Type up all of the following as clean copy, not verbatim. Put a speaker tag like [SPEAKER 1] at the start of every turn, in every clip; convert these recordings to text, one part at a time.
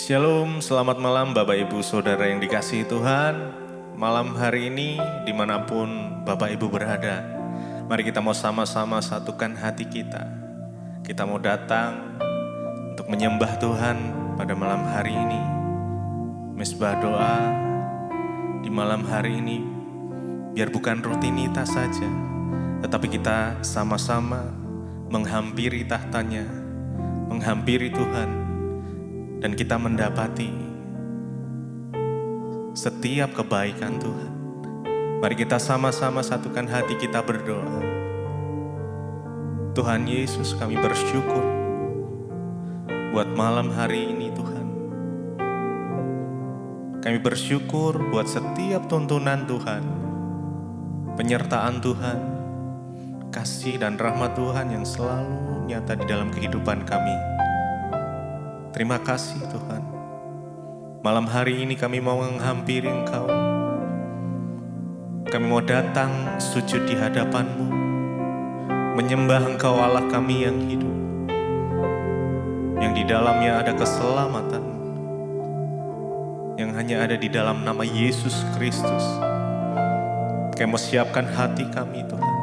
[SPEAKER 1] Shalom, selamat malam Bapak Ibu Saudara yang dikasihi Tuhan. Malam hari ini dimanapun Bapak Ibu berada, mari kita mau sama-sama satukan hati kita. Kita mau datang untuk menyembah Tuhan pada malam hari ini. Mesbah doa di malam hari ini, biar bukan rutinitas saja, tetapi kita sama-sama menghampiri tahtanya, menghampiri Tuhan. Dan kita mendapati setiap kebaikan Tuhan. Mari kita sama-sama satukan hati kita berdoa. Tuhan Yesus, kami bersyukur buat malam hari ini Tuhan. Kami bersyukur buat setiap tuntunan Tuhan, penyertaan Tuhan, kasih dan rahmat Tuhan yang selalu nyata di dalam kehidupan kami. Terima kasih Tuhan. Malam hari ini kami mau menghampiri Engkau. Kami mau datang sujud di hadapan-Mu, menyembah Engkau Allah kami yang hidup, yang di dalamnya ada keselamatan, yang hanya ada di dalam nama Yesus Kristus. Kami mau siapkan hati kami Tuhan,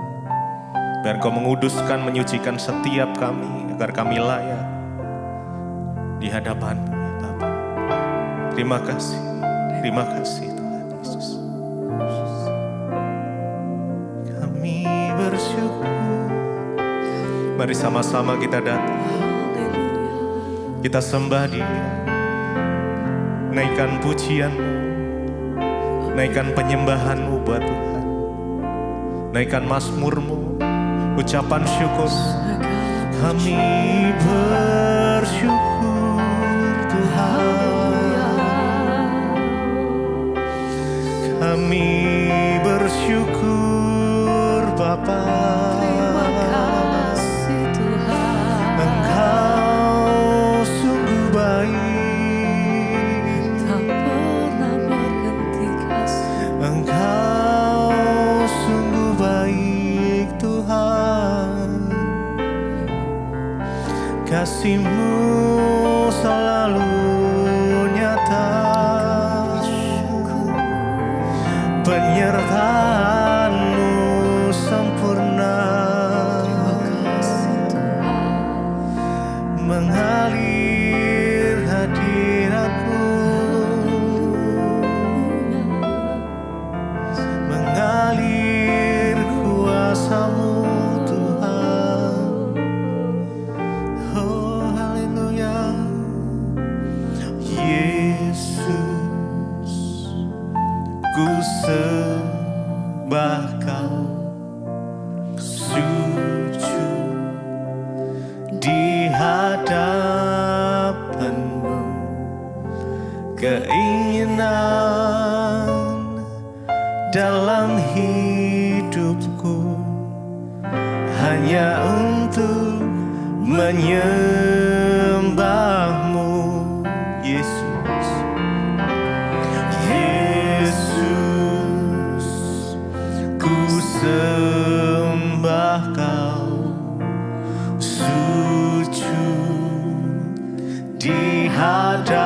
[SPEAKER 1] biar Engkau menguduskan, menyucikan setiap kami, agar kami layak di hadapan-Mu ya Bapa. Terima kasih Tuhan Yesus. Kami bersyukur. Mari sama-sama kita datang, kita sembah Dia, naikkan pujian-Mu, naikkan penyembahan-Mu buat Tuhan, naikkan mazmur-Mu, ucapan syukur. Kami bersyukur Tuhan, kami bersyukur Bapa.
[SPEAKER 2] Terima kasih Tuhan,
[SPEAKER 1] Engkau sungguh baik,
[SPEAKER 2] tak pernah berhenti kasih.
[SPEAKER 1] Engkau sungguh baik Tuhan. Kasih-Mu selalu nyata, penyertaan-Mu sempurna.
[SPEAKER 2] Terima kasih Tuhan,
[SPEAKER 1] Mengalir hadirat-Mu, mengalir kuasa-Mu Tuhan. Oh haleluya, Yesus, ku sembah Kau, sujud di hadapan-Mu. Keinginan dalam hidupku hanya untuk menyembah-Mu, Yesus. Yesus, ku sembah Kau, sujud di hadapan-Mu.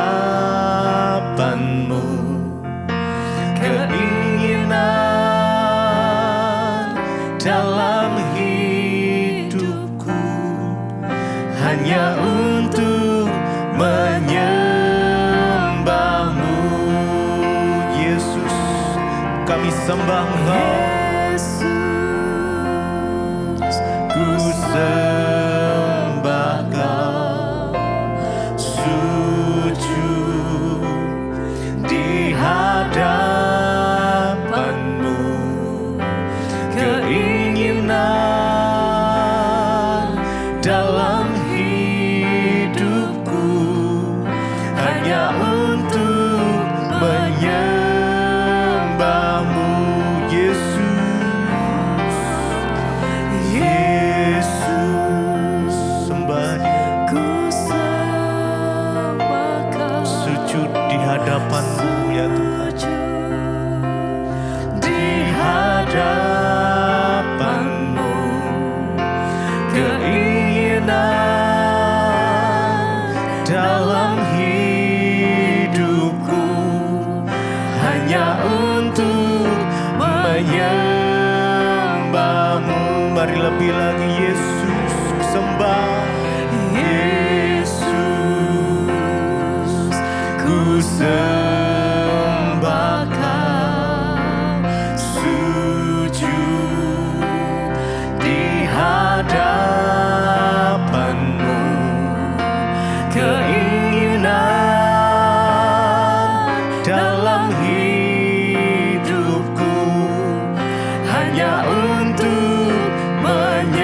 [SPEAKER 1] Keinginan dalam hidupku hanya untuk menyembah-Mu, Yesus. Kami sembah Engkau,
[SPEAKER 2] Yesus,
[SPEAKER 1] ku sembah Kau, sujud di hadapan-Mu. Keinginan dalam hidupku hanya untuk menyembah-Mu, Yesus. Yesus, hanya untuk menyembahmu. Mari lebih lagi Yesus sembah. Yesus ku sembah Kau, sujud di hadapanmu. Keinginan dalam hidupku hanya untuk menyembahmu.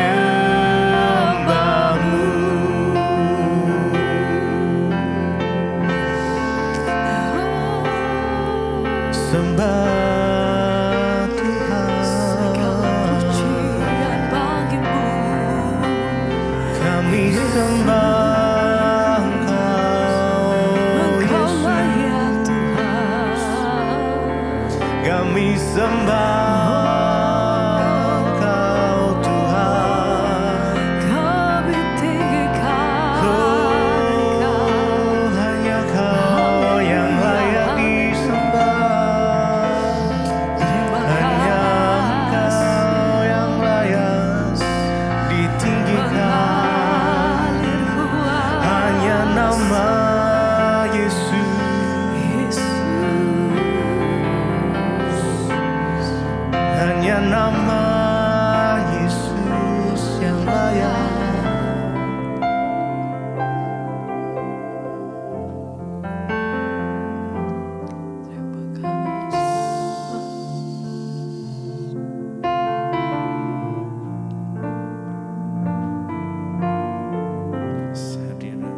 [SPEAKER 1] Sembah Tuhan,
[SPEAKER 2] Segala pujian bagimu.
[SPEAKER 1] kami sembah Engkau,
[SPEAKER 2] Engkau
[SPEAKER 1] Yesus.
[SPEAKER 2] layak Tuhan.
[SPEAKER 1] Kami sembah Engkau, Tuhan.
[SPEAKER 2] Kami tinggikan Engkau.
[SPEAKER 1] Hanya Kau yang layak disembah.
[SPEAKER 2] Terima
[SPEAKER 1] Hanya
[SPEAKER 2] kasih.
[SPEAKER 1] Engkau yang layak ditinggikan.
[SPEAKER 2] Mengalir kuat.
[SPEAKER 1] Hanya nama Yesus, hanya nama Yesus yang layak.
[SPEAKER 2] Terima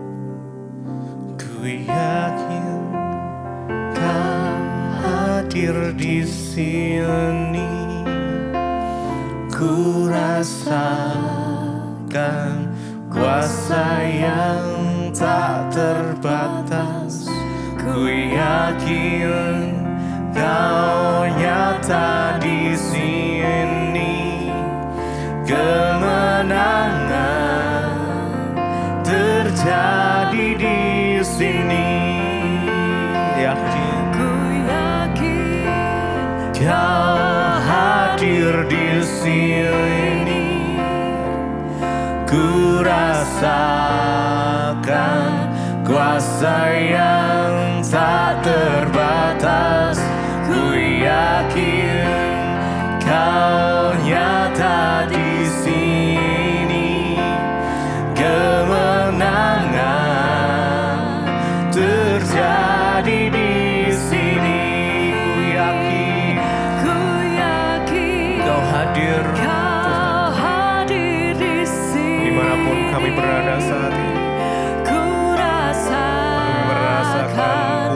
[SPEAKER 1] Ku yakin Kau hadir di sini. Ku rasakan kuasa yang tak terbatas. Ku yakin Kau nyata di sini. Kemenangan terjadi di sini. Yakin
[SPEAKER 2] Ku yakin
[SPEAKER 1] Kau hadir di sini. Ku rasakan kuasa yang tak terbatas. Ku yakin Kau nyata di sini. Kemenangan terjadi di sini. Ku yakin Kau hadir
[SPEAKER 2] Kau hadir di sini.
[SPEAKER 1] dimanapun kami berada saat ini.
[SPEAKER 2] Ku rasakan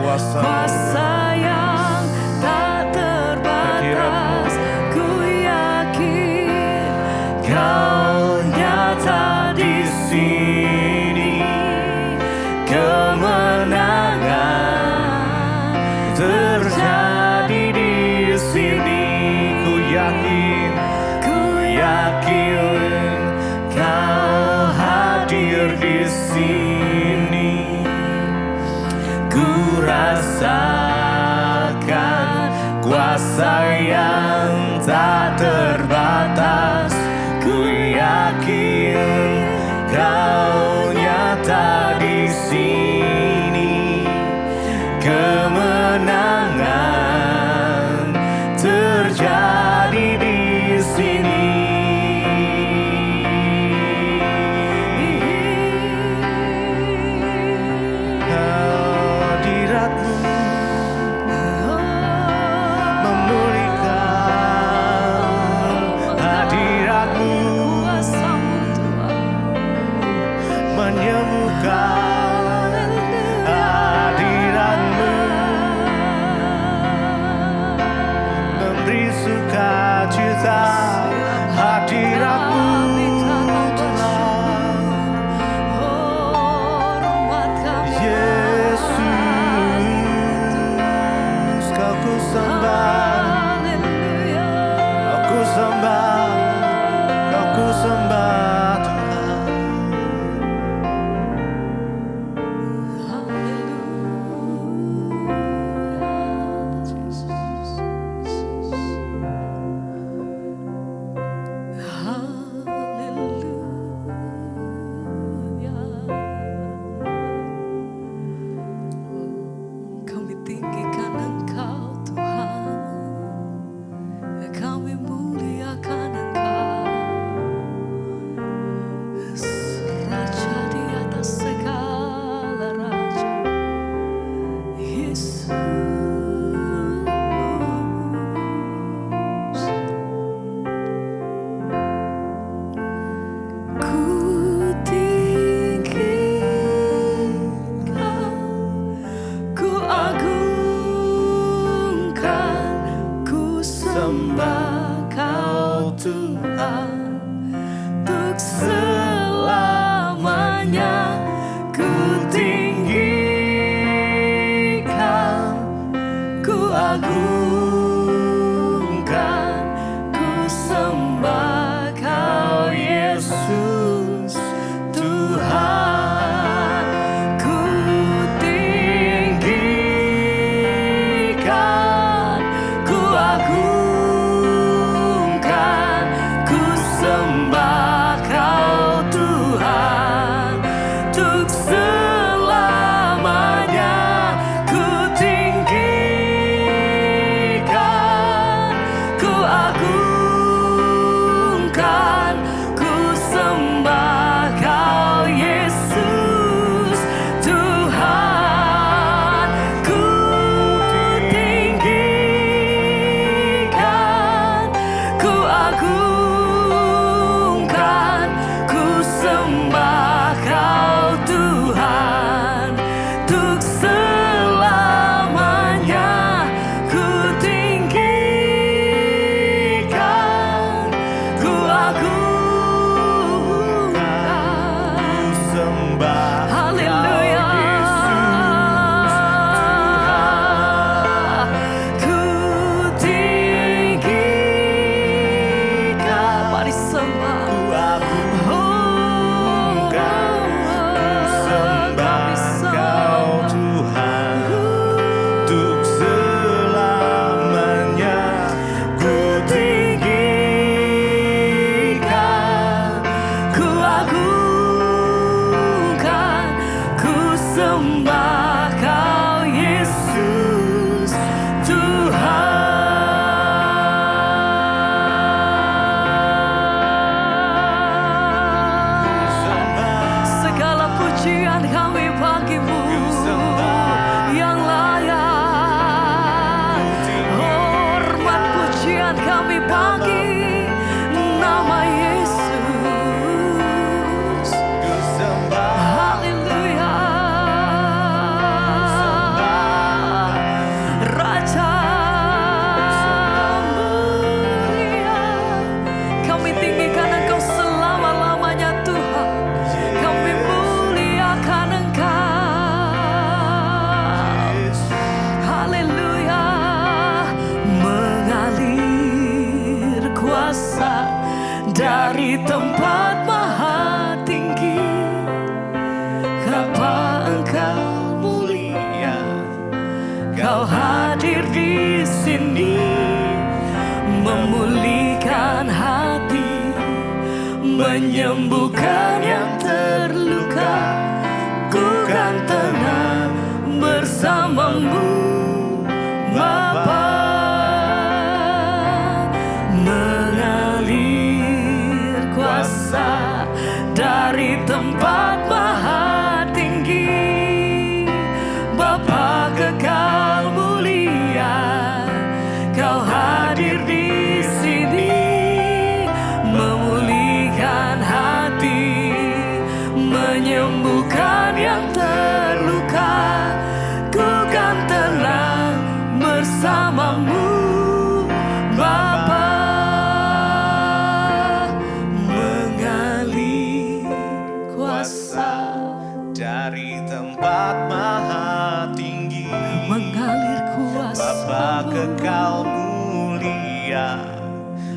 [SPEAKER 2] kuasa yang tak terbatas. Ku yakin
[SPEAKER 1] Kau nyata di sini. Kemenangan terjadi di sini. Ku yakin Kau hadir di sini. Ku rasakan kuasa yang tak terbatas. Ku yakin Kau nyata di sini. Kemenangan terjadi di sini. Hadirat-Mu memulihkan. Hadirat-Mu
[SPEAKER 2] kuasa-Mu Tuhan.
[SPEAKER 1] menyembuhkan. Hadirat-Mu memberi sukacita. Hadirat-Mu Tuhan. Yesus, Kau ku sembah. Aku sembah, Kau ku sembah Tuhan.
[SPEAKER 2] sembah Kau Tuhan, untuk selamanya ku tinggikan, ku agungkan, ku sembah Kau Yesus Tuhan, ku tinggikan, ku agungkan, ku sembah Kau Tuhan, untuk selamanya ku tinggikan, ku agungkan, ku sembah Kau Yesus Tuhan, ku tinggikan, ku agungkan, ku sembah Kau Tuhan, untuk selamanya ku tinggikan, ku agungkan.
[SPEAKER 1] Sembah
[SPEAKER 2] Haleluya. Ku tinggikan, mari sembah.
[SPEAKER 1] sembah Kau Tuhan, untuk selamanya ku tinggikan,
[SPEAKER 2] Ku agungkan, ku sembah Kau Yesus Tuhan. Segala pujian kami bagimu yang layak, hormat pujian kami bagi nama Yesus. Haleluya. Raja mulia, kami tinggikan Engkau selama-lamanya Tuhan. Kami muliakan Engkau. Haleluya. Mengalir kuasa dari tempat maha tinggi, Bapa Engkau mulia, Kau hadir di sini, memulihkan hati, menyembuhkan yang terluka. Ku kan tenang bersamamu, Bapa. Mengalir kuasa dari tempat maha tinggi, Bapa kekal mulia, Kau hadir di sini, memulihkan hati, menyembuhkan yang terluka. Ku kan tenang bersamamu, Bapa. Mengalir kuasa
[SPEAKER 1] dari tempat maha tinggi,
[SPEAKER 2] mengalir kuasa
[SPEAKER 1] Bapa kekal mulia,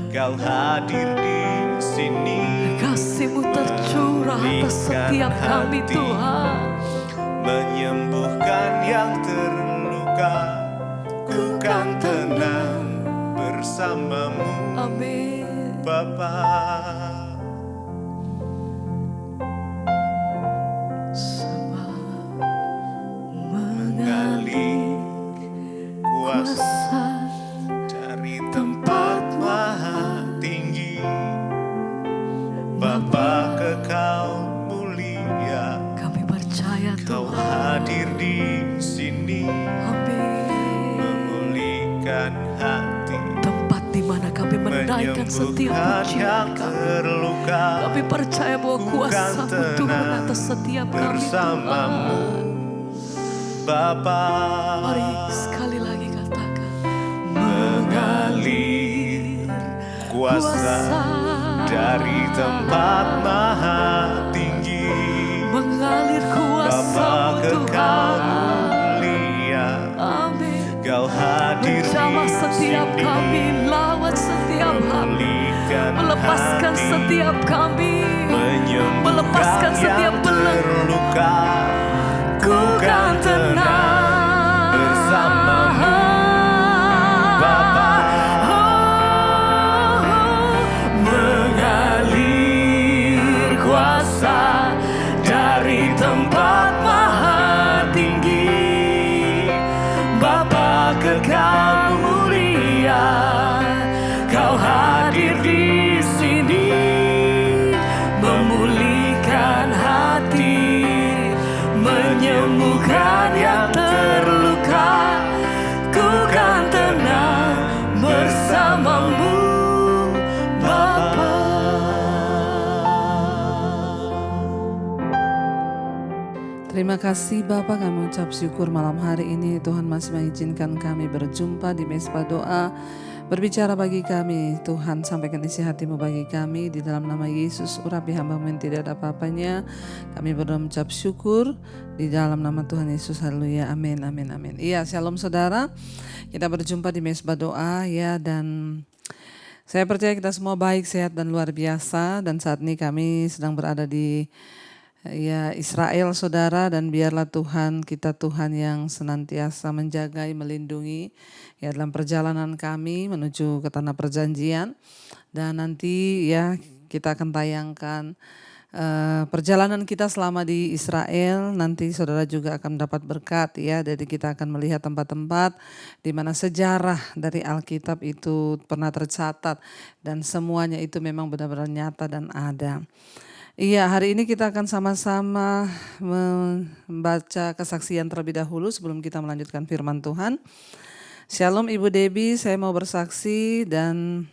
[SPEAKER 1] Kau hadir di sini,
[SPEAKER 2] kasih-Mu tercurah atas setiap kami Tuhan.
[SPEAKER 1] menyembuhkan yang terluka. Ku kan tenang bersamamu,
[SPEAKER 2] Amin.
[SPEAKER 1] Bapa. Mengalir kuasa dari tempat maha tinggi, Bapa kekal mulia,
[SPEAKER 2] Kami percaya
[SPEAKER 1] Kau
[SPEAKER 2] Tuhan.
[SPEAKER 1] hadir di sini,
[SPEAKER 2] Amin.
[SPEAKER 1] memulihkan hati,
[SPEAKER 2] Tempat di mana kami menaikkan setiap
[SPEAKER 1] menyembuhkan
[SPEAKER 2] pujian
[SPEAKER 1] yang
[SPEAKER 2] kami.
[SPEAKER 1] terluka.
[SPEAKER 2] Kami percaya bahwa kuasa-Mu Tuhan atas setiap kami
[SPEAKER 1] bersamamu,
[SPEAKER 2] Tuhan.
[SPEAKER 1] Bapa.
[SPEAKER 2] Mari sekali lagi katakan.
[SPEAKER 1] Mengalir kuasa dari tempat maha tinggi.
[SPEAKER 2] Mengalir kuasa
[SPEAKER 1] Bapa kekal mulia,
[SPEAKER 2] Amin.
[SPEAKER 1] Kau hadir
[SPEAKER 2] Menjamah
[SPEAKER 1] di
[SPEAKER 2] setiap
[SPEAKER 1] sini,
[SPEAKER 2] kami, lawat setiap hati,
[SPEAKER 1] memulihkan
[SPEAKER 2] melepaskan
[SPEAKER 1] hati,
[SPEAKER 2] setiap kami,
[SPEAKER 1] menyembuhkan
[SPEAKER 2] melepaskan setiap
[SPEAKER 1] yang
[SPEAKER 2] belenggu.
[SPEAKER 1] terluka.
[SPEAKER 2] Ku kan tenang
[SPEAKER 1] bersamamu, Bapa. Mengalir kuasa dari tempat maha tinggi. Bapa kekal mulia, Kau hadir di sini, memulihkan hati, menyembuhkan yang terluka. Ku kan tenang bersamamu, Bapa.
[SPEAKER 3] Terima kasih Bapa, kami ucap syukur malam hari ini Tuhan masih mengizinkan kami berjumpa di Mezbah Doa. Berbicara bagi kami, Tuhan sampaikan isi hati-Mu bagi kami. Di dalam nama Yesus, urapi hamba-Mu yang tidak ada apa-apanya. Kami berdoa mengucap syukur di dalam nama Tuhan Yesus. Haleluya, amin, amin, amin. Iya, shalom saudara. Kita berjumpa di Mezbah Doa ya, dan saya percaya kita semua baik, sehat dan luar biasa. Dan saat ini kami sedang berada di Israel saudara, dan biarlah Tuhan kita Tuhan yang senantiasa menjagai, melindungi ya dalam perjalanan kami menuju ke tanah perjanjian. Dan nanti ya kita akan tayangkan perjalanan kita selama di Israel. Nanti saudara juga akan dapat berkat ya, jadi kita akan melihat tempat-tempat di mana sejarah dari Alkitab itu pernah tercatat dan semuanya itu memang benar-benar nyata dan ada. Iya, hari ini kita akan sama-sama membaca kesaksian terlebih dahulu sebelum kita melanjutkan firman Tuhan. Shalom Ibu Debbie, saya mau bersaksi dan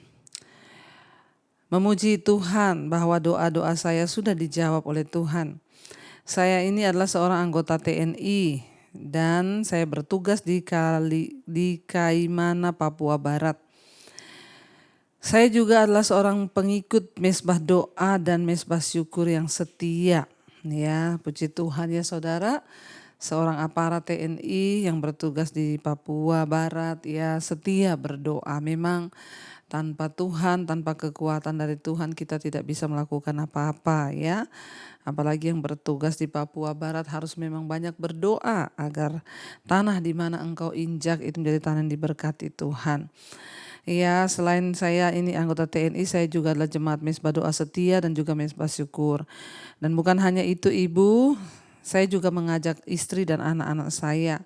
[SPEAKER 3] memuji Tuhan bahwa doa-doa saya sudah dijawab oleh Tuhan. Saya ini adalah seorang anggota TNI dan saya bertugas di Kaimana, Papua Barat. Saya juga adalah seorang pengikut Mezbah Doa dan Mezbah Syukur yang setia. Ya, puji Tuhan ya saudara. Seorang aparat TNI yang bertugas di Papua Barat ya setia berdoa. Memang tanpa Tuhan, tanpa kekuatan dari Tuhan kita tidak bisa melakukan apa-apa ya. Apalagi yang bertugas di Papua Barat harus memang banyak berdoa agar tanah di mana engkau injak itu menjadi tanah yang diberkati Tuhan. Ya, selain saya ini anggota TNI, saya juga adalah jemaat Mezbah Doa Setia dan juga Mezbah Syukur. Dan bukan hanya itu Ibu, saya juga mengajak istri dan anak-anak saya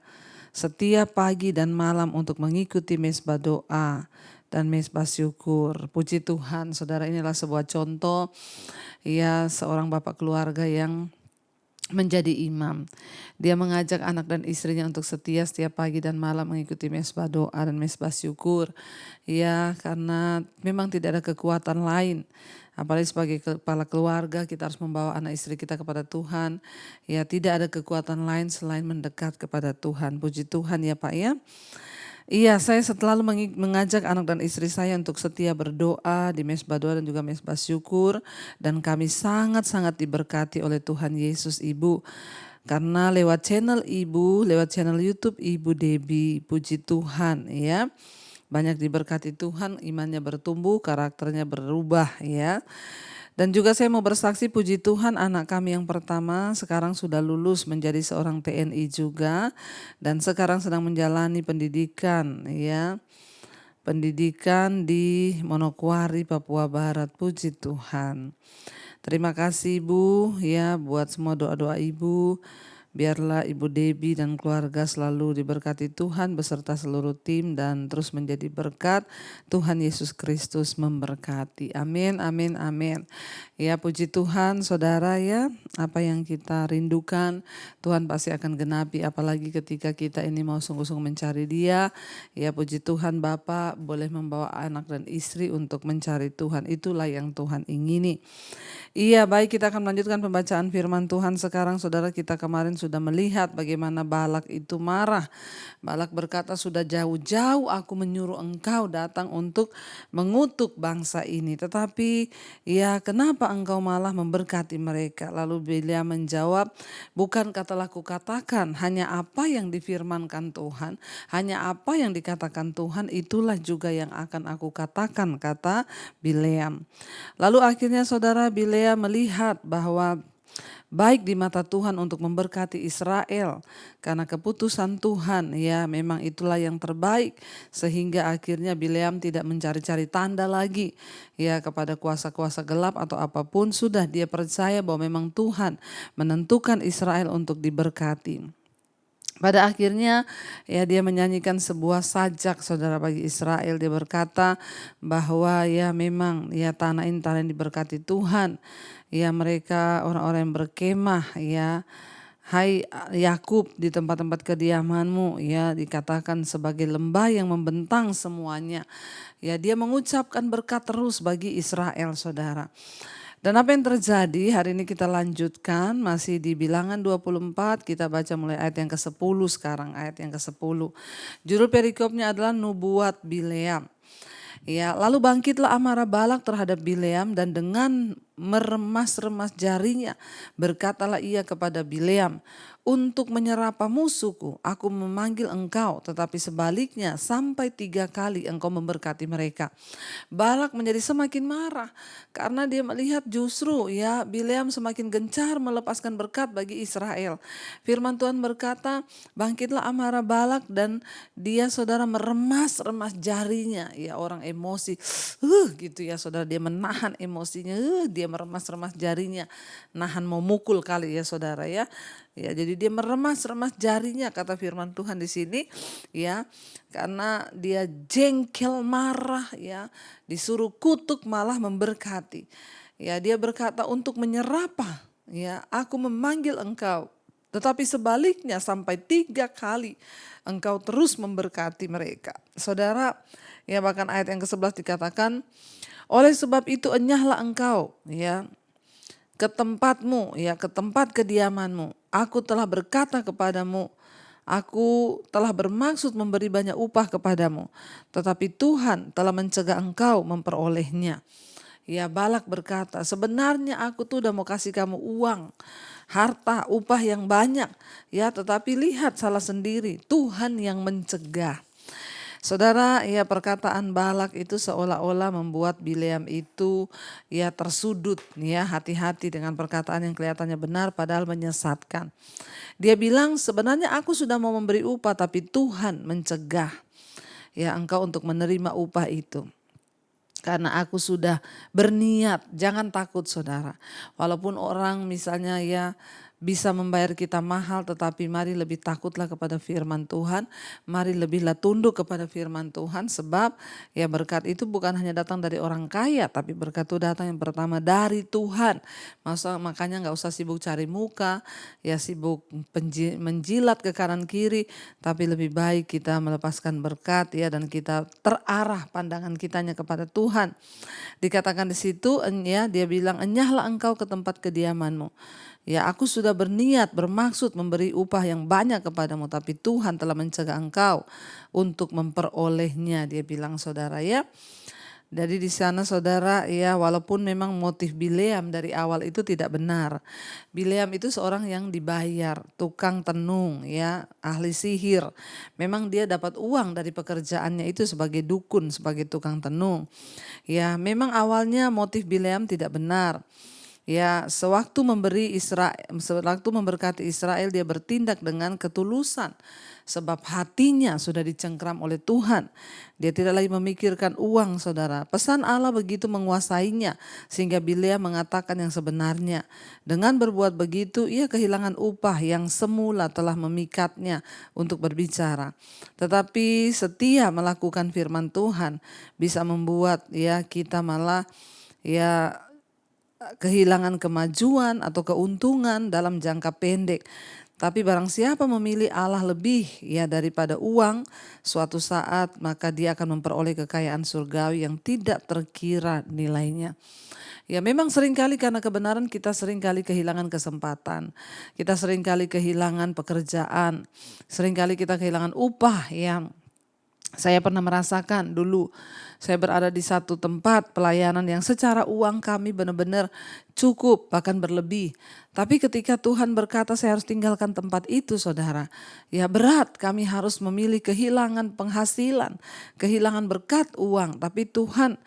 [SPEAKER 3] setiap pagi dan malam untuk mengikuti Mezbah Doa dan Mezbah Syukur. Puji Tuhan, saudara, inilah sebuah contoh ya seorang bapak keluarga yang menjadi imam. Dia mengajak anak dan istrinya untuk setia setiap pagi dan malam mengikuti Mezbah Doa dan Mezbah Syukur. Ya, karena memang tidak ada kekuatan lain. Apalagi sebagai kepala keluarga kita harus membawa anak istri kita kepada Tuhan. Ya, tidak ada kekuatan lain selain mendekat kepada Tuhan. Puji Tuhan ya Pak ya. Iya, saya selalu mengajak anak dan istri saya untuk setia berdoa di Mezbah Doa dan juga Mezbah Syukur. Dan kami sangat-sangat diberkati oleh Tuhan Yesus Ibu. Karena lewat channel Ibu, lewat channel YouTube Ibu Debbie, puji Tuhan ya. Banyak diberkati Tuhan, imannya bertumbuh, karakternya berubah ya. Dan juga saya mau bersaksi, puji Tuhan, anak kami yang pertama sekarang sudah lulus menjadi seorang TNI juga dan sekarang sedang menjalani pendidikan ya. Pendidikan di Manokwari, Papua Barat. Puji Tuhan. Terima kasih Ibu ya buat semua doa-doa Ibu. Biarlah Ibu Debbie dan keluarga selalu diberkati Tuhan beserta seluruh tim dan terus menjadi berkat. Tuhan Yesus Kristus memberkati. Amin, amin, amin. Ya, puji Tuhan saudara ya, apa yang kita rindukan Tuhan pasti akan genapi, apalagi ketika kita ini mau sungguh-sungguh mencari Dia. Ya, puji Tuhan Bapa boleh membawa anak dan istri untuk mencari Tuhan. Itulah yang Tuhan ingini. Iya, baik, kita akan melanjutkan pembacaan firman Tuhan sekarang. Saudara, kita kemarin sudah melihat bagaimana Balak itu marah. Balak berkata, sudah jauh-jauh aku menyuruh engkau datang untuk mengutuk bangsa ini. Tetapi ya kenapa engkau malah memberkati mereka? Lalu Bileam menjawab, bukan telah kukatakan hanya apa yang difirmankan Tuhan, hanya apa yang dikatakan Tuhan itulah juga yang akan aku katakan, kata Bileam. Lalu akhirnya saudara, Bileam melihat bahwa baik di mata Tuhan untuk memberkati Israel karena keputusan Tuhan, ya memang itulah yang terbaik, sehingga akhirnya Bileam tidak mencari-cari tanda lagi ya kepada kuasa-kuasa gelap atau apapun. Sudah dia percaya bahwa memang Tuhan menentukan Israel untuk diberkati. Pada akhirnya ya dia menyanyikan sebuah sajak, saudara, bagi Israel. Dia berkata bahwa ya memang ya tanah ini diberkati Tuhan. Ya mereka orang-orang yang berkemah, ya hai Yakub, di tempat-tempat kediamanmu ya dikatakan sebagai lembah yang membentang semuanya. Ya dia mengucapkan berkat terus bagi Israel, saudara. Dan apa yang terjadi hari ini kita lanjutkan masih di Bilangan 24, kita baca mulai ayat yang ke-10 sekarang, ayat yang ke-10. Judul perikopnya adalah Nubuat Bileam. Ya, lalu bangkitlah amarah Balak terhadap Bileam dan dengan meremas-remas jarinya berkatalah ia kepada Bileam, untuk menyerapa musuhku aku memanggil engkau, tetapi sebaliknya sampai 3 kali engkau memberkati mereka. Balak menjadi semakin marah karena dia melihat justru ya Bileam semakin gencar melepaskan berkat bagi Israel. Firman Tuhan berkata, bangkitlah amarah Balak dan dia, saudara, meremas-remas jarinya. Ya orang emosi, gitu ya saudara, dia menahan emosinya, dia meremas-remas jarinya, nahan mau mukul kali ya saudara ya. Ya, jadi dia meremas-remas jarinya, kata firman Tuhan di sini ya, karena dia jengkel, marah ya, disuruh kutuk malah memberkati. Ya, dia berkata, untuk menyerapa ya aku memanggil engkau, tetapi sebaliknya sampai 3 kali engkau terus memberkati mereka. Saudara, ya bahkan ayat yang ke-11 dikatakan, oleh sebab itu enyahlah engkau ya ke tempatmu, ya ke tempat kediamanmu. Aku telah berkata kepadamu, aku telah bermaksud memberi banyak upah kepadamu, tetapi Tuhan telah mencegah engkau memperolehnya. Ya Balak berkata, sebenarnya aku tuh udah mau kasih kamu uang, harta, upah yang banyak, ya tetapi lihat salah sendiri, Tuhan yang mencegah. Saudara, ya perkataan Balak itu seolah-olah membuat Bileam itu ya tersudut, ya hati-hati dengan perkataan yang kelihatannya benar padahal menyesatkan. Dia bilang, sebenarnya aku sudah mau memberi upah tapi Tuhan mencegah ya engkau untuk menerima upah itu. Karena aku sudah berniat, jangan takut saudara. Walaupun orang misalnya ya bisa membayar kita mahal, tetapi mari lebih takutlah kepada firman Tuhan. Mari lebihlah tunduk kepada firman Tuhan, sebab ya berkat itu bukan hanya datang dari orang kaya, tapi berkat itu datang yang pertama dari Tuhan. Makanya gak usah sibuk cari muka, ya sibuk menjilat ke kanan kiri, tapi lebih baik kita melepaskan berkat ya, dan kita terarah pandangan kitanya kepada Tuhan. Dikatakan di situ ya, dia bilang, enyahlah engkau ke tempat kediamanmu. Ya aku sudah berniat, bermaksud memberi upah yang banyak kepadamu, tapi Tuhan telah mencegah engkau untuk memperolehnya, dia bilang saudara ya. Jadi di sana saudara ya, walaupun memang motif Bileam dari awal itu tidak benar. Bileam itu seorang yang dibayar, tukang tenung ya, ahli sihir. Memang dia dapat uang dari pekerjaannya itu sebagai dukun, sebagai tukang tenung. Ya memang awalnya motif Bileam tidak benar. Ya, sewaktu memberkati Israel, dia bertindak dengan ketulusan sebab hatinya sudah dicengkram oleh Tuhan. Dia tidak lagi memikirkan uang, saudara. Pesan Allah begitu menguasainya sehingga Bileam mengatakan yang sebenarnya. Dengan berbuat begitu, ia kehilangan upah yang semula telah memikatnya untuk berbicara. Tetapi setia melakukan firman Tuhan bisa membuat ya kita malah ya kehilangan kemajuan atau keuntungan dalam jangka pendek. Tapi barang siapa memilih Allah lebih ya daripada uang, suatu saat maka dia akan memperoleh kekayaan surgawi yang tidak terkira nilainya. Ya memang seringkali karena kebenaran kita seringkali kehilangan kesempatan. Kita seringkali kehilangan pekerjaan. Seringkali kita kehilangan upah yang saya pernah merasakan dulu. Saya berada di satu tempat pelayanan yang secara uang kami benar-benar cukup, bahkan berlebih. Tapi ketika Tuhan berkata saya harus tinggalkan tempat itu, saudara. Ya berat, kami harus memilih kehilangan penghasilan, kehilangan berkat uang. Tapi Tuhan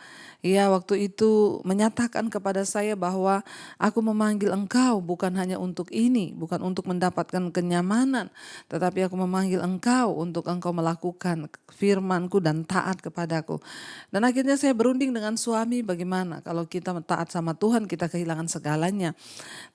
[SPEAKER 3] waktu itu menyatakan kepada saya bahwa aku memanggil engkau bukan hanya untuk ini, bukan untuk mendapatkan kenyamanan, tetapi aku memanggil engkau untuk engkau melakukan firman-Ku dan taat kepadaku. Dan akhirnya saya berunding dengan suami, bagaimana kalau kita taat sama Tuhan kita kehilangan segalanya.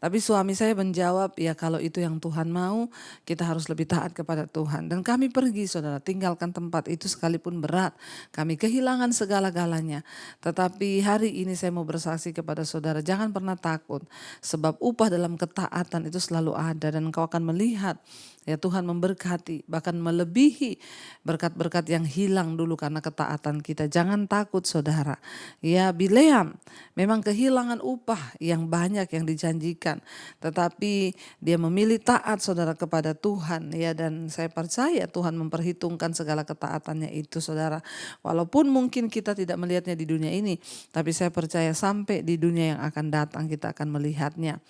[SPEAKER 3] Tapi suami saya menjawab, ya kalau itu yang Tuhan mau, kita harus lebih taat kepada Tuhan. Dan kami pergi, saudara, tinggalkan tempat itu sekalipun berat. Kami kehilangan segala-galanya. Tetapi hari ini saya mau bersaksi kepada saudara, jangan pernah takut. Sebab upah dalam ketaatan itu selalu ada dan engkau akan melihat ya Tuhan memberkati, bahkan melebihi berkat-berkat yang hilang dulu karena ketaatan kita. Jangan takut, saudara. Ya Bileam memang kehilangan upah yang banyak yang dijanjikan, tetapi dia memilih taat, saudara, kepada Tuhan. Ya, dan saya percaya Tuhan memperhitungkan segala ketaatannya itu, saudara. Walaupun mungkin kita tidak melihatnya di dunia ini, tapi saya percaya sampai di dunia yang akan datang kita akan melihatnya.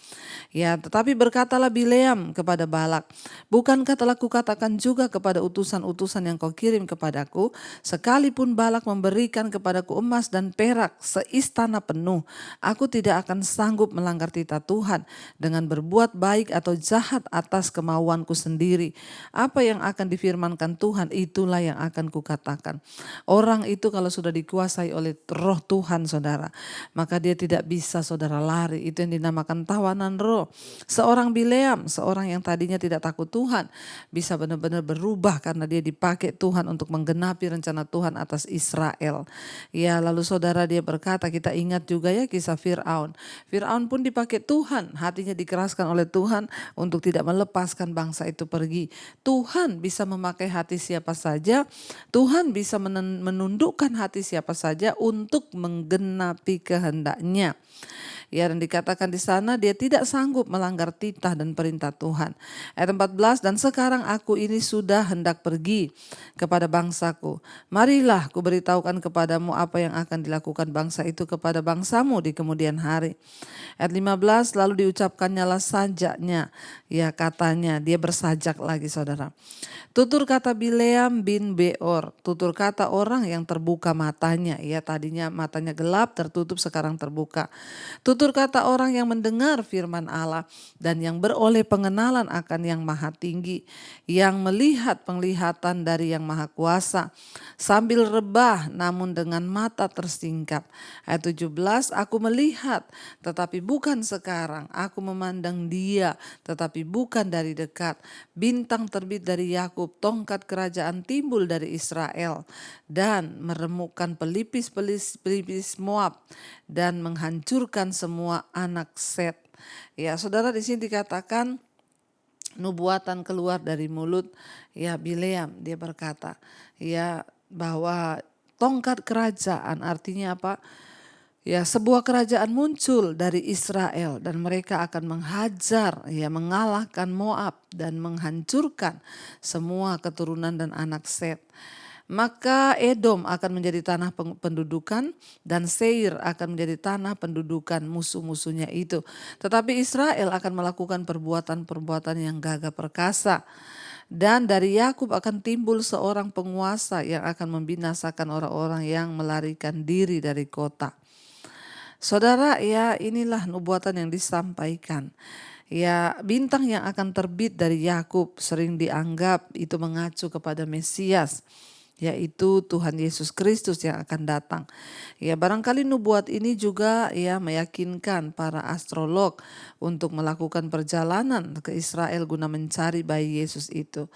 [SPEAKER 3] Ya, tetapi berkatalah Bileam kepada Balak, bukankah telah kukatakan juga kepada utusan-utusan yang kau kirim kepadaku, sekalipun Balak memberikan kepadaku emas dan perak seistana penuh, aku tidak akan sanggup melanggar titah Tuhan dengan berbuat baik atau jahat atas kemauanku sendiri. Apa yang akan difirmankan Tuhan, itulah yang akan kukatakan. Orang itu kalau sudah dikuasai oleh roh Tuhan, saudara, maka dia tidak bisa, saudara, lari. Itu yang dinamakan tawanan roh. Seorang Bileam, seorang yang tadinya tidak takut Tuhan, bisa benar-benar berubah karena dia dipakai Tuhan untuk menggenapi rencana Tuhan atas Israel. Ya, lalu saudara, dia berkata, kita ingat juga ya kisah Fir'aun. Fir'aun pun dipakai Tuhan, hatinya dikeraskan oleh Tuhan untuk tidak melepaskan bangsa itu pergi. Tuhan bisa memakai hati siapa saja, Tuhan bisa menundukkan hati siapa saja untuk menggenapi kehendaknya. Ya, dan dikatakan di sana dia tidak sanggup melanggar titah dan perintah Tuhan. Ayat 14, dan sekarang aku ini sudah hendak pergi kepada bangsaku. Marilah kuberitahukan kepadamu apa yang akan dilakukan bangsa itu kepada bangsamu di kemudian hari. Ayat 15, lalu diucapkannya lah sajaknya. Ya, katanya dia bersajak lagi, saudara. Tutur kata Bileam bin Beor, tutur kata orang yang terbuka matanya. Ya, tadinya matanya gelap, tertutup, sekarang terbuka. Tutur kata orang yang mendengar firman Allah dan yang beroleh pengenalan akan yang maha tinggi, yang melihat penglihatan dari yang maha kuasa, sambil rebah namun dengan mata tersingkap. Ayat 17, aku melihat tetapi bukan sekarang, aku memandang dia tetapi bukan dari dekat. Bintang terbit dari Yakub, tongkat kerajaan timbul dari Israel, dan meremukkan pelipis Moab dan menghancurkan semua anak Set. Ya, saudara, di sini dikatakan nubuatan keluar dari mulut ya Bileam. Dia berkata ya bahwa tongkat kerajaan artinya apa? Ya, sebuah kerajaan muncul dari Israel dan mereka akan menghajar, ya, mengalahkan Moab dan menghancurkan semua keturunan dan anak Set. Maka Edom akan menjadi tanah pendudukan dan Seir akan menjadi tanah pendudukan musuh-musuhnya itu. Tetapi Israel akan melakukan perbuatan-perbuatan yang gagah perkasa. Dan dari Yakub akan timbul seorang penguasa yang akan membinasakan orang-orang yang melarikan diri dari kota. Saudara, ya inilah nubuatan yang disampaikan. Ya, bintang yang akan terbit dari Yakub sering dianggap itu mengacu kepada Mesias, yaitu Tuhan Yesus Kristus yang akan datang. Ya, barangkali nubuat ini juga ya meyakinkan para astrolog untuk melakukan perjalanan ke Israel guna mencari bayi Yesus itu.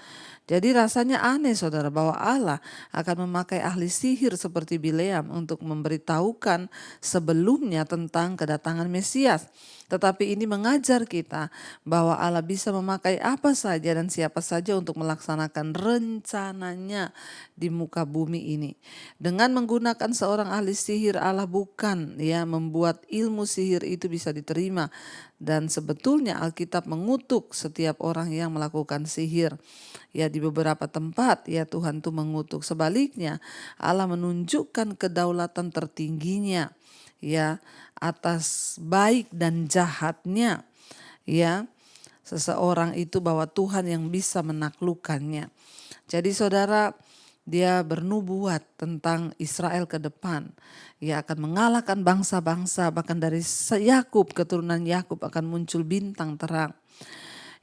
[SPEAKER 3] Jadi rasanya aneh saudara bahwa Allah akan memakai ahli sihir seperti Bileam untuk memberitahukan sebelumnya tentang kedatangan Mesias. Tetapi ini mengajar kita bahwa Allah bisa memakai apa saja dan siapa saja untuk melaksanakan rencananya di muka bumi ini. Dengan menggunakan seorang ahli sihir, Allah bukan membuat ilmu sihir itu bisa diterima. Dan sebetulnya Alkitab mengutuk setiap orang yang melakukan sihir. Di beberapa tempat Tuhan tuh mengutuk. Sebaliknya Allah menunjukkan kedaulatan tertingginya atas baik dan jahatnya seseorang itu, bahwa Tuhan yang bisa menaklukkannya. Jadi saudara, dia bernubuat tentang Israel ke depan. Ia akan mengalahkan bangsa-bangsa, bahkan dari Yakub, keturunan Yakub akan muncul bintang terang.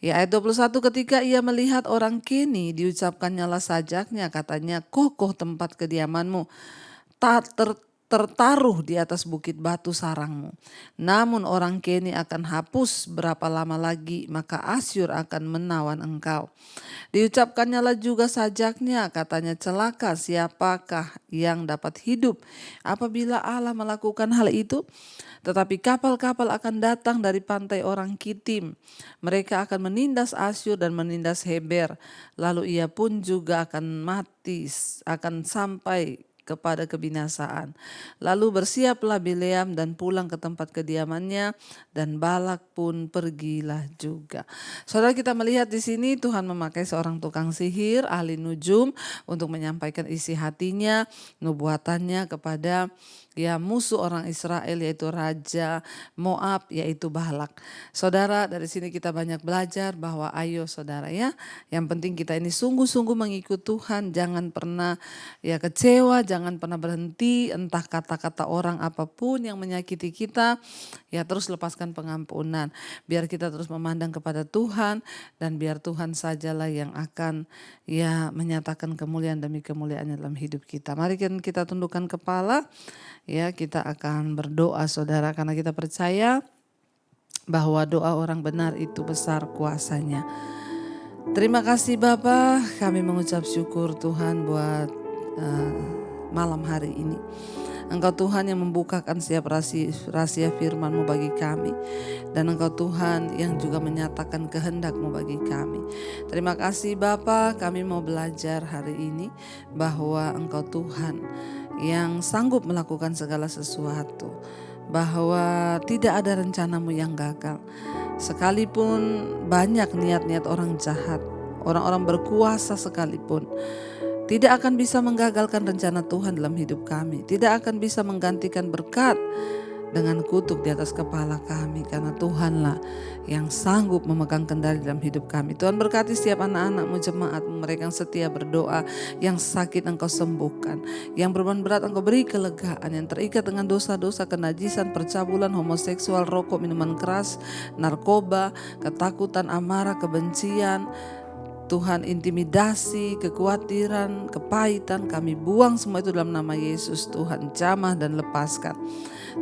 [SPEAKER 3] Ayat 21, ketika ia melihat orang Keni, diucapkannyalah sajaknya, katanya, kokoh tempat kediamanmu, tertaruh di atas bukit batu sarangmu. Namun orang Keni akan hapus berapa lama lagi, maka Asyur akan menawan engkau. Diucapkannyalah juga sajaknya, katanya, celaka siapakah yang dapat hidup apabila Allah melakukan hal itu? Tetapi kapal-kapal akan datang dari pantai orang Kitim. Mereka akan menindas Asyur dan menindas Heber. Lalu ia pun juga akan mati, akan sampai kepada kebinasaan. Lalu bersiaplah Bileam dan pulang ke tempat kediamannya, dan Balak pun pergilah juga. Saudara, kita melihat di sini Tuhan memakai seorang tukang sihir, ahli nujum, untuk menyampaikan isi hatinya, nubuatannya kepada musuh orang Israel, yaitu Raja Moab, yaitu Balak. Saudara, dari sini kita banyak belajar bahwa ayo saudara yang penting kita ini sungguh-sungguh mengikut Tuhan. Jangan pernah kecewa, jangan pernah berhenti, entah kata-kata orang apapun yang menyakiti kita, terus lepaskan pengampunan. Biar kita terus memandang kepada Tuhan, dan biar Tuhan sajalah yang akan menyatakan kemuliaan demi kemuliaannya dalam hidup kita. Mari kita tundukkan kepala. Kita akan berdoa saudara, karena kita percaya bahwa doa orang benar itu besar kuasanya. Terima kasih Bapa, kami mengucap syukur Tuhan buat malam hari ini. Engkau Tuhan yang membukakan setiap rahasia firman-Mu bagi kami. Dan Engkau Tuhan yang juga menyatakan kehendak-Mu bagi kami. Terima kasih Bapa, kami mau belajar hari ini bahwa Engkau Tuhan yang sanggup melakukan segala sesuatu. Bahwa tidak ada rencana-Mu yang gagal. Sekalipun banyak niat-niat orang jahat, orang-orang berkuasa sekalipun, tidak akan bisa menggagalkan rencana Tuhan dalam hidup kami. Tidak akan bisa menggantikan berkat dengan kutuk di atas kepala kami. Karena Tuhanlah yang sanggup memegang kendali dalam hidup kami. Tuhan berkati setiap anak-anak-Mu, jemaat-Mu, mereka yang setia berdoa. Yang sakit Engkau sembuhkan. Yang beban berat Engkau beri kelegaan. Yang terikat dengan dosa-dosa, kenajisan, percabulan, homoseksual, rokok, minuman keras, narkoba, ketakutan, amarah, kebencian, Tuhan, intimidasi, kekhawatiran, kepahitan, kami buang semua itu dalam nama Yesus. Tuhan, jamah dan lepaskan.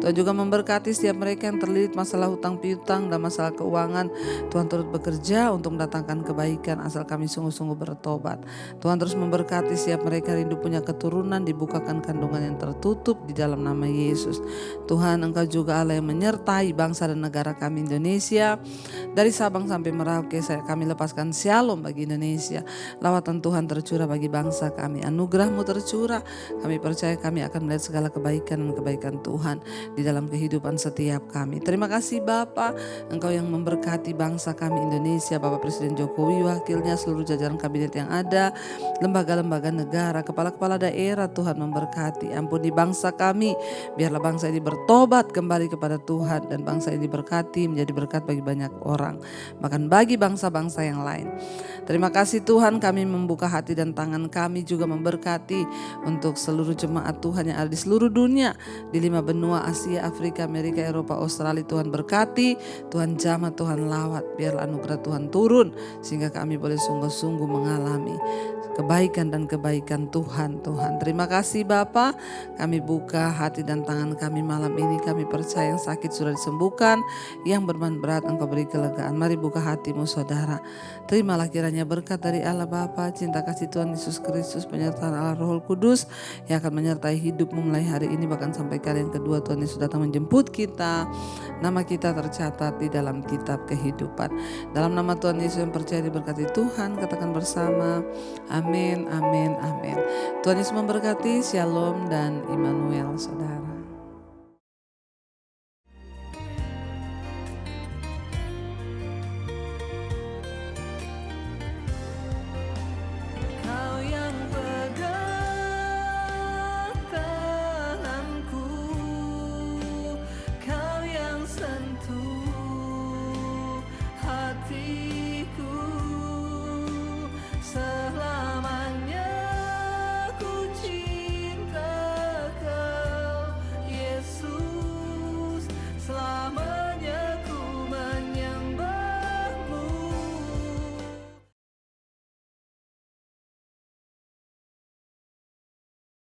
[SPEAKER 3] Tuhan juga memberkati setiap mereka yang terlilit masalah hutang piutang dan masalah keuangan. Tuhan turut bekerja untuk mendatangkan kebaikan asal kami sungguh-sungguh bertobat. Tuhan terus memberkati setiap mereka rindu punya keturunan, dibukakan kandungan yang tertutup di dalam nama Yesus. Tuhan, Engkau juga Allah yang menyertai bangsa dan negara kami Indonesia. Dari Sabang sampai Merauke, kami lepaskan shalom bagi Indonesia. Lawatan Tuhan tercurah bagi bangsa kami. Anugerah-Mu tercurah. Kami percaya kami akan melihat segala kebaikan dan kebaikan Tuhan di dalam kehidupan setiap kami. Terima kasih Bapa, Engkau yang memberkati bangsa kami Indonesia, Bapak Presiden Jokowi, wakilnya, seluruh jajaran kabinet yang ada, lembaga-lembaga negara, kepala-kepala daerah. Tuhan memberkati, ampuni bangsa kami, biarlah bangsa ini bertobat kembali kepada Tuhan, dan bangsa ini diberkati menjadi berkat bagi banyak orang, bahkan bagi bangsa-bangsa yang lain. Terima kasih Tuhan, kami membuka hati dan tangan kami juga memberkati untuk seluruh jemaat Tuhan yang ada di seluruh dunia, di 5 benua, Asia, Afrika, Amerika, Eropa, Australia. Tuhan berkati, Tuhan jamah, Tuhan lawat, biarlah anugerah Tuhan turun sehingga kami boleh sungguh-sungguh mengalami kebaikan dan kebaikan Tuhan. Terima kasih Bapa, kami buka hati dan tangan kami malam ini. Kami percaya yang sakit sudah disembuhkan, yang beban berat Engkau beri kelegaan. Mari buka hatimu saudara. Terimalah kiranya berkat dari Allah Bapa, cinta kasih Tuhan Yesus Kristus, penyertaan Allah Roh Kudus yang akan menyertai hidupmu mulai hari ini bahkan sampai kali yang kedua Tuhan Yesus datang menjemput kita. Nama kita tercatat di dalam kitab kehidupan. Dalam nama Tuhan Yesus yang percaya diberkati Tuhan, katakan bersama, amin, amin, amin. Tuhan Yesus memberkati, shalom dan Immanuel saudara.